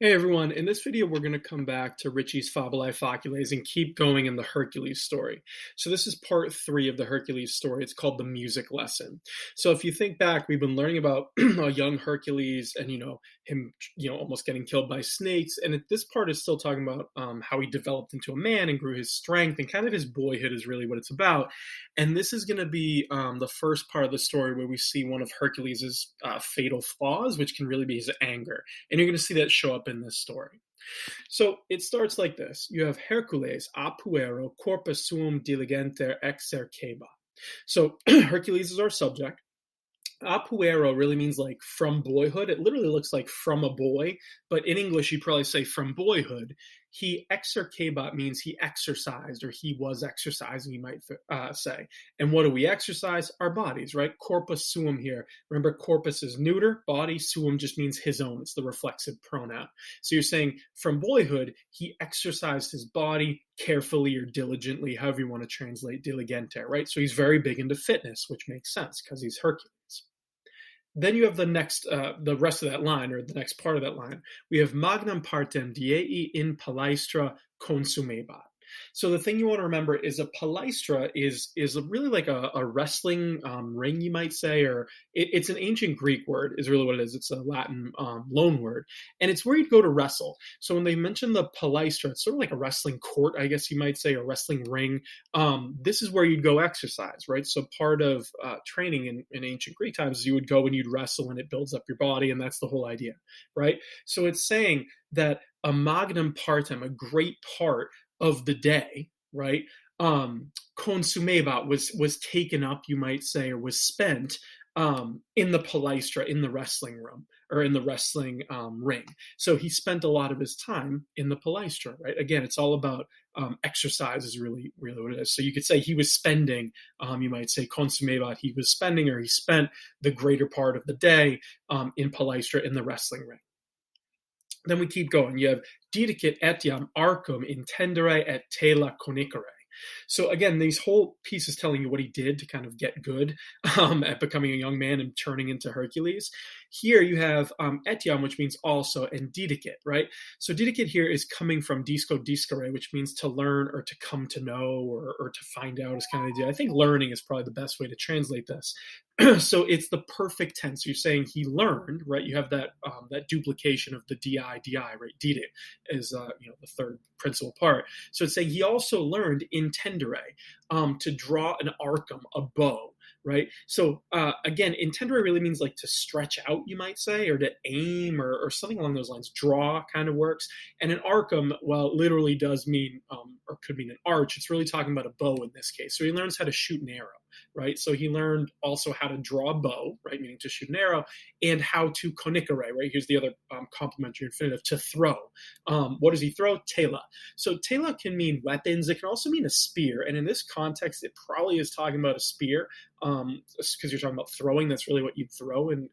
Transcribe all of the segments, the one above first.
Hey everyone, in this video we're going to come back to Ritchie's Fabulae Faciles and keep going in the Hercules story. So this is part 3 of the Hercules story. It's called the music lesson. So if you think back, we've been learning about a young Hercules and him almost getting killed by snakes, and this part is still talking about how he developed into a man and grew his strength, and kind of his boyhood is really what it's about. And this is going to be the first part of the story where we see one of Hercules' fatal flaws, which can really be his anger. And you're going to see that show up in this story. So it starts like this. You have Hercules a puero corpus suum diligenter exerceba. So Hercules is our subject. A puero really means like from boyhood. It literally looks like from a boy, but in English you probably say from boyhood. He exercebat means he exercised, or he was exercising, you might say. And what do we exercise? Our bodies, right? Corpus suum here. Remember, corpus is neuter, body, suum just means his own. It's the reflexive pronoun. So you're saying from boyhood, he exercised his body carefully or diligently, however you want to translate diligente, right? So he's very big into fitness, which makes sense because he's Hercules. Then you have the rest of that line, or the next part of that line. We have magnam partem diei in palaestra consumebat. So the thing you want to remember is a palaestra is really like a wrestling ring, you might say, or it's an ancient Greek word is really what it is. It's a Latin loan word, and it's where you'd go to wrestle. So when they mention the palaestra, it's sort of like a wrestling court, I guess you might say, a wrestling ring. This is where you'd go exercise, right? So part of training in ancient Greek times is you would go and you'd wrestle, and it builds up your body, and that's the whole idea, right? So it's saying that a magnum partem, a great part of the day, right? Consumebat was taken up, you might say, or was spent in the palaestra, in the wrestling room, or in the wrestling ring. So he spent a lot of his time in the palaestra, right? Again, it's all about exercise is really, really what it is. So you could say he was spending, you might say consumebat, he was spending, or he spent the greater part of the day in palaestra, in the wrestling ring. Then we keep going. You have didicit etiam arcum intendere et tela conicere. So again, these whole pieces telling you what he did to kind of get good at becoming a young man and turning into Hercules. Here you have etiam, which means also, and didicit, right? So didicit here is coming from disco discere, which means to learn or to come to know or to find out is kind of the idea. I think learning is probably the best way to translate this. So it's the perfect tense. You're saying he learned, right? You have that duplication of the di, right? Didit is the third principal part. So it's saying he also learned intendere, to draw an arcum, a bow, right? So again, intendere really means like to stretch out, you might say, or to aim, or something along those lines. Draw kind of works. And an arcum, well, literally does mean, or could mean an arch. It's really talking about a bow in this case. So he learns how to shoot an arrow, right? So he learned also how to draw a bow, right, meaning to shoot an arrow, and how to conicere, right? Here's the other complementary infinitive, to throw. What does he throw? Tela. So tela can mean weapons. It can also mean a spear. And in this context, it probably is talking about a spear, because you're talking about throwing. That's really what you'd throw in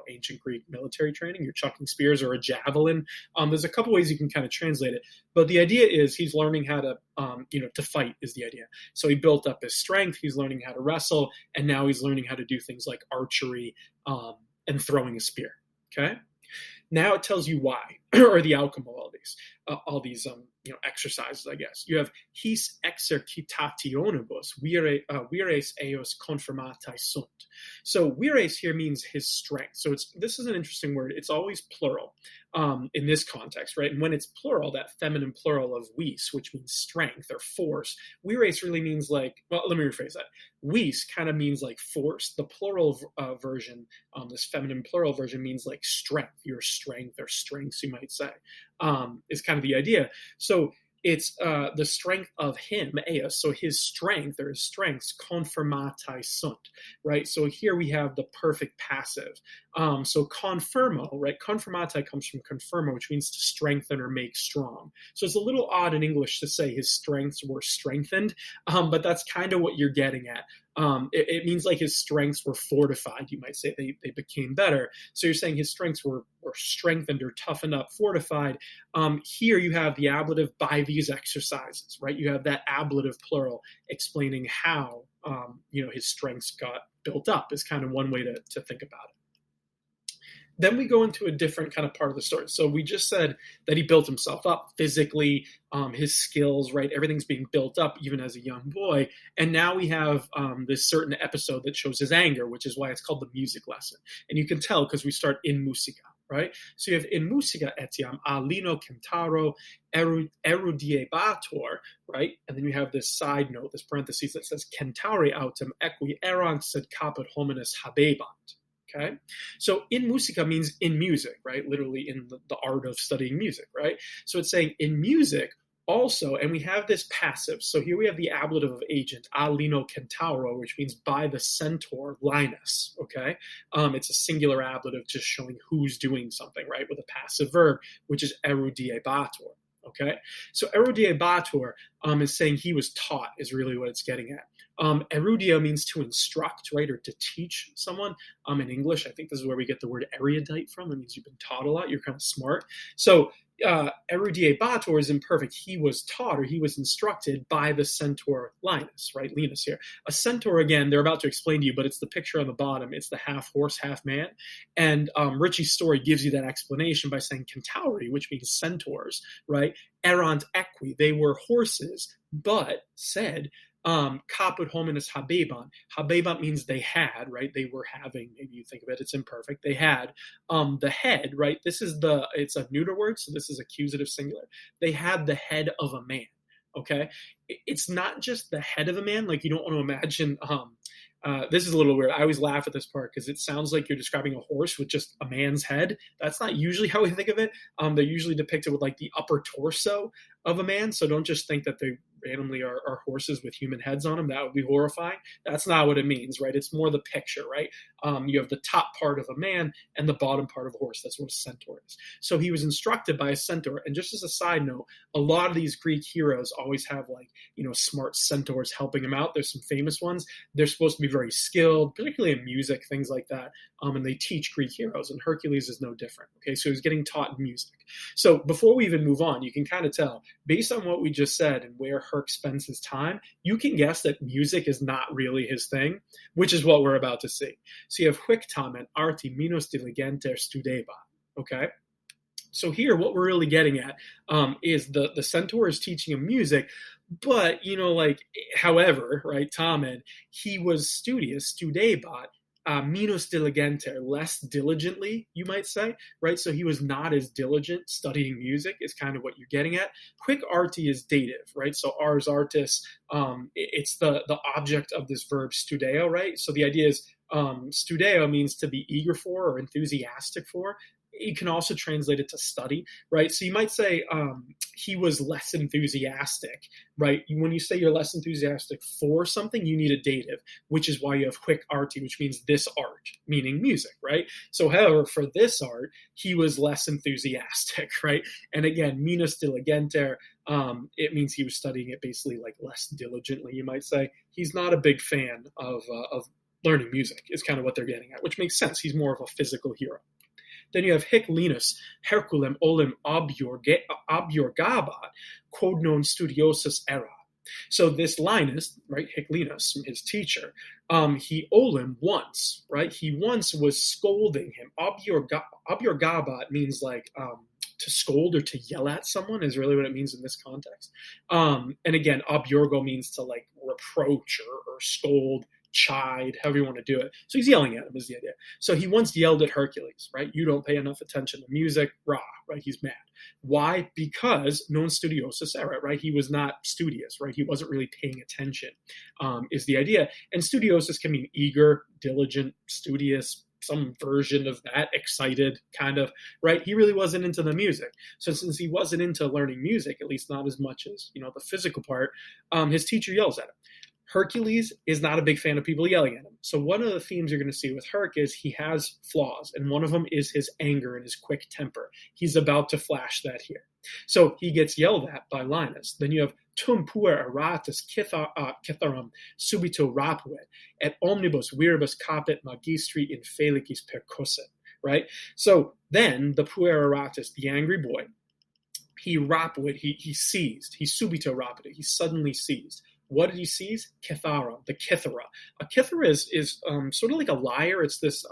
ancient Greek military training. You're chucking spears, or a javelin. There's a couple ways you can kind of translate it, but the idea is he's learning how to to fight is the idea. So he built up his strength. He's learning how to wrestle, and now he's learning how to do things like archery and throwing a spear. Okay. Now it tells you why, or the outcome of all these exercises, I guess. You have his exercitationibus vires eos confirmatae sunt. So vires here means his strength. So this is an interesting word. It's always plural in this context, right? And when it's plural, that feminine plural of vis, which means strength or force, vires really means like, well, let me rephrase that. Vis kind of means like force. The plural version, this feminine plural version, means like strength, your strength or strengths, you might say, is kind of the idea. So it's the strength of him, eos, so his strength or his strengths, confirmatae sunt, right? So here we have the perfect passive. So confirmo, right? Confirmatae comes from confirmo, which means to strengthen or make strong. So it's a little odd in English to say his strengths were strengthened, but that's kind of what you're getting at. It means like his strengths were fortified, you might say. They became better. So you're saying his strengths were strengthened or toughened up, fortified. Here you have the ablative by these exercises, right? You have that ablative plural explaining how his strengths got built up is kind of one way to think about it. Then we go into a different kind of part of the story. So we just said that he built himself up physically, his skills, right? Everything's being built up even as a young boy. And now we have this certain episode that shows his anger, which is why it's called the music lesson. And you can tell because we start in musica, right? So you have in musica etiam alino cantaro erudiebator, right? And then you have this side note, this parenthesis that says cantare autem equi erant sed caput hominis habebant. Okay, so in musica means in music, right? Literally in the art of studying music, right? So it's saying in music also, and we have this passive. So here we have the ablative of agent, alino centauro, which means by the centaur Linus, okay? It's a singular ablative just showing who's doing something, right? With a passive verb, which is erudiebator. Okay, so erudiebator is saying he was taught, is really what it's getting at. Erudio means to instruct, right, or to teach someone. In English, I think this is where we get the word erudite from. It means you've been taught a lot, you're kind of smart. So erudiebator is imperfect. He was taught or he was instructed by the centaur Linus, right? Linus here. A centaur, again, they're about to explain to you, but it's the picture on the bottom. It's the half horse, half man. And Ritchie's story gives you that explanation by saying centauri, which means centaurs, right? Erant equi, they were horses, but said, caput hominis habebant. Habebant means they had, right? They were having, maybe you think of it, it's imperfect. They had the head, right? It's a neuter word, so this is accusative singular. They had the head of a man, okay? It's not just the head of a man, like you don't want to imagine, this is a little weird. I always laugh at this part because it sounds like you're describing a horse with just a man's head. That's not usually how we think of it. They're usually depicted with like the upper torso of a man, so don't just think that they randomly are horses with human heads on them. That would be horrifying. That's not what it means, right? It's more the picture, right? You have the top part of a man and the bottom part of a horse. That's what a centaur is. So he was instructed by a centaur. And just as a side note, a lot of these Greek heroes always have like, smart centaurs helping them out. There's some famous ones. They're supposed to be very skilled, particularly in music, things like that. And they teach Greek heroes, and Hercules is no different. Okay, so he's getting taught music. So before we even move on, you can kind of tell, based on what we just said and where Herc spends his time, you can guess that music is not really his thing, which is what we're about to see. So you have hic tamen arti minus diligenter studebat. Okay, so here what we're really getting at is the centaur is teaching him music, but however, right, tamen, he was studious, studebat, minus diligenter, less diligently, you might say, right? So he was not as diligent studying music is kind of what you're getting at. Hic arti is dative, right? So ars artis, it's the object of this verb studeo, right? So the idea is studeo means to be eager for or enthusiastic for. You can also translate it to study, right? So you might say he was less enthusiastic, right? When you say you're less enthusiastic for something, you need a dative, which is why you have hic arti, which means this art, meaning music, right? So however, for this art, he was less enthusiastic, right? And again, minus diligenter, it means he was studying it basically like less diligently, you might say. He's not a big fan of learning music, is kind of what they're getting at, which makes sense. He's more of a physical hero. Then you have hic Linus, Herculem olim objurgabat, quod non studiosus erat. So this Linus, right, hic Linus, his teacher, he olim once, right? He once was scolding him. Objurgabat means like to scold or to yell at someone is really what it means in this context. And again, objurgo means to like reproach or scold, chide, however you want to do it. So he's yelling at him is the idea. So he once yelled at Hercules, right? You don't pay enough attention to music, rah, right? He's mad. Why? Because non studiosus erat, right? He was not studious, right? He wasn't really paying attention, is the idea. And studiosus can mean eager, diligent, studious, some version of that, excited, kind of, right? He really wasn't into the music. So since he wasn't into learning music, at least not as much as, the physical part, his teacher yells at him. Hercules is not a big fan of people yelling at him. So one of the themes you're going to see with Herc is he has flaws, and one of them is his anger and his quick temper. He's about to flash that here. So he gets yelled at by Linus. Then you have tum puer eratus kitharum subito rapuit, et omnibus viribus capit magistri in felicis percussit, right? So then the puer eratus, the angry boy, he rapuit, he seized, he subito rapid, he suddenly seized. What did he seize? Kithara, the kithara. A kithara is sort of like a lyre. It's this,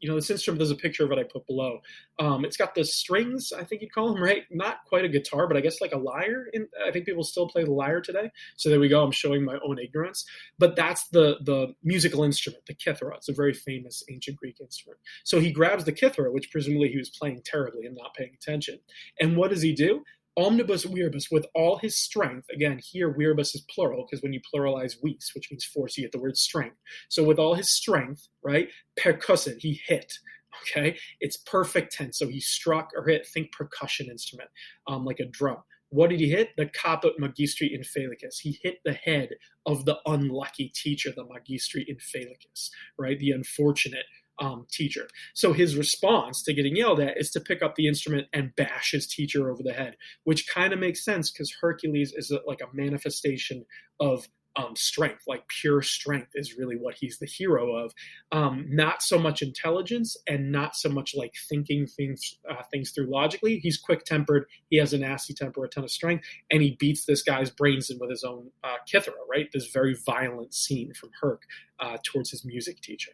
this instrument, there's a picture of it I put below. It's got the strings, I think you'd call them, right? Not quite a guitar, but I guess like a lyre. I think people still play the lyre today. So there we go. I'm showing my own ignorance. But that's the musical instrument, the kithara. It's a very famous ancient Greek instrument. So he grabs the kithara, which presumably he was playing terribly and not paying attention. And what does he do? Omnibus viribus, with all his strength. Again, here viribus is plural because when you pluralize vis, which means force, you get the word strength. So with all his strength, right, percussit, he hit. Okay, it's perfect tense. So he struck or hit. Think percussion instrument, like a drum. What did he hit? The caput magistri infelicus. He hit the head of the unlucky teacher, the magistri infelicus, right, the unfortunate teacher. So his response to getting yelled at is to pick up the instrument and bash his teacher over the head, which kind of makes sense because Hercules is like a manifestation of strength, like pure strength is really what he's the hero of. Not so much intelligence and not so much like thinking things through logically. He's quick-tempered. He has a nasty temper, a ton of strength, and he beats this guy's brains in with his own kithara, right? This very violent scene from Herc towards his music teacher.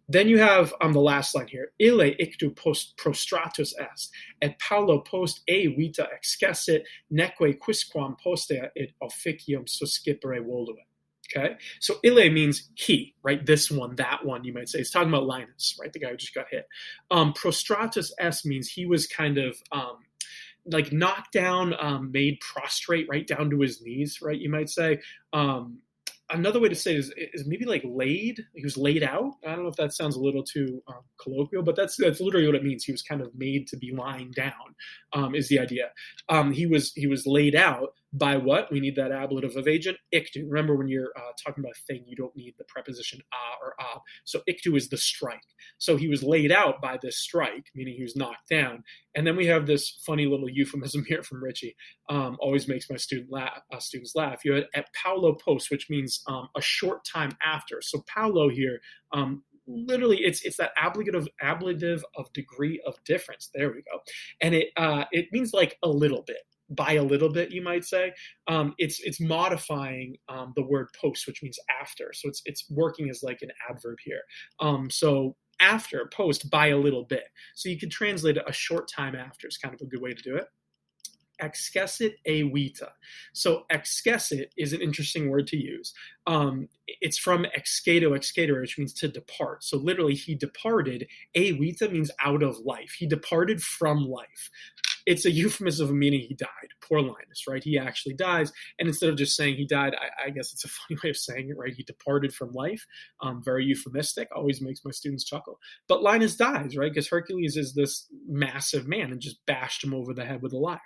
Then you have the last line here, ille ictu post prostratus est, et Paulo post e vita excessit, neque quisquam postea et officium suscipere voluit. Okay, so ille means he, right? This one, that one, you might say. It's talking about Linus, right? The guy who just got hit. Prostratus est means he was kind of like knocked down, made prostrate, right down to his knees, right? You might say. Another way to say it is maybe like laid. He was laid out. I don't know if that sounds a little too colloquial, but that's literally what it means. He was kind of made to be lying down, is the idea. He was laid out by what? We need that ablative of agent, ictu. Remember, when you're talking about a thing, you don't need the preposition a or ab. So ictu is the strike. So he was laid out by this strike, meaning he was knocked down. And then we have this funny little euphemism here from Ritchie. Always makes my students laugh. You had at Paulo post, which means a short time after. So Paulo here, literally, it's that ablative of degree of difference. There we go. And it means like a little bit. By a little bit, you might say. It's modifying the word post, which means after. So it's working as like an adverb here. So after, post, by a little bit. So you could translate it a short time after is kind of a good way to do it. Excessit e vita. So excessit is an interesting word to use. It's from excatere, which means to depart. So literally, he departed. E vita means out of life. He departed from life. It's a euphemism meaning he died. Poor Linus, right? He actually dies. And instead of just saying he died, I guess it's a funny way of saying it, right? He departed from life. Very euphemistic. Always makes my students chuckle. But Linus dies, right? Because Hercules is this massive man and just bashed him over the head with a lyre.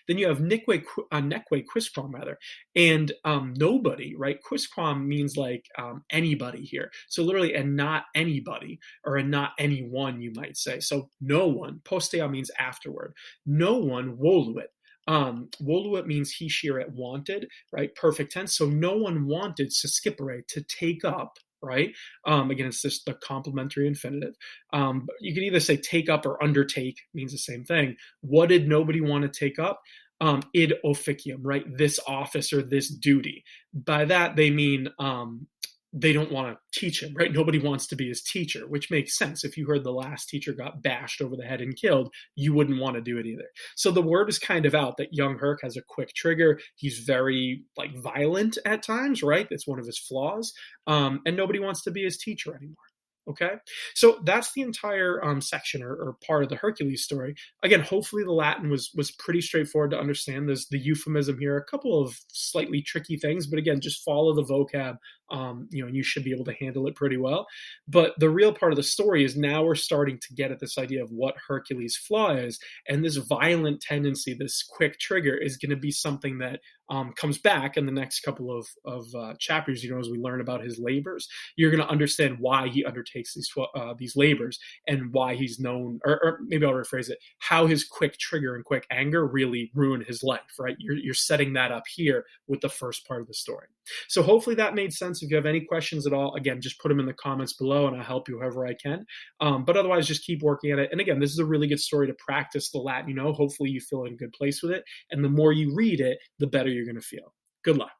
Then you have neque quisquam, rather, and nobody, right? Quisquam means like anybody here. So literally, and not anybody, or a not anyone, you might say. So no one. Postea means afterward. No one voluit. Voluit means he, she, or it wanted, right? Perfect tense. So no one wanted suscipere, to take up. Right? Again, it's just the complementary infinitive. You can either say take up or undertake, means the same thing. What did nobody want to take up? Id officium, right? This office or this duty. By that, they mean they don't want to teach him, right? Nobody wants to be his teacher, which makes sense. If you heard the last teacher got bashed over the head and killed, you wouldn't want to do it either. So the word is kind of out that young Herc has a quick trigger. He's very like violent at times, right? That's one of his flaws. And nobody wants to be his teacher anymore. Okay, so that's the entire section or part of the Hercules story. Again, hopefully the Latin was pretty straightforward to understand. There's the euphemism here, a couple of slightly tricky things, but again, just follow the vocab, and you should be able to handle it pretty well. But the real part of the story is now we're starting to get at this idea of what Hercules' flaw is, and this violent tendency, this quick trigger, is going to be something that comes back in the next couple of chapters. As we learn about his labors, you're going to understand why he undertakes these labors and why he's known, or maybe I'll rephrase it, how his quick trigger and quick anger really ruined his life, right? You're setting that up here with the first part of the story. So hopefully that made sense. If you have any questions at all, again, just put them in the comments below and I'll help you however I can. But otherwise, just keep working at it. And again, this is a really good story to practice the Latin. Hopefully you feel in a good place with it. And the more you read it, the better you're going to feel. Good luck.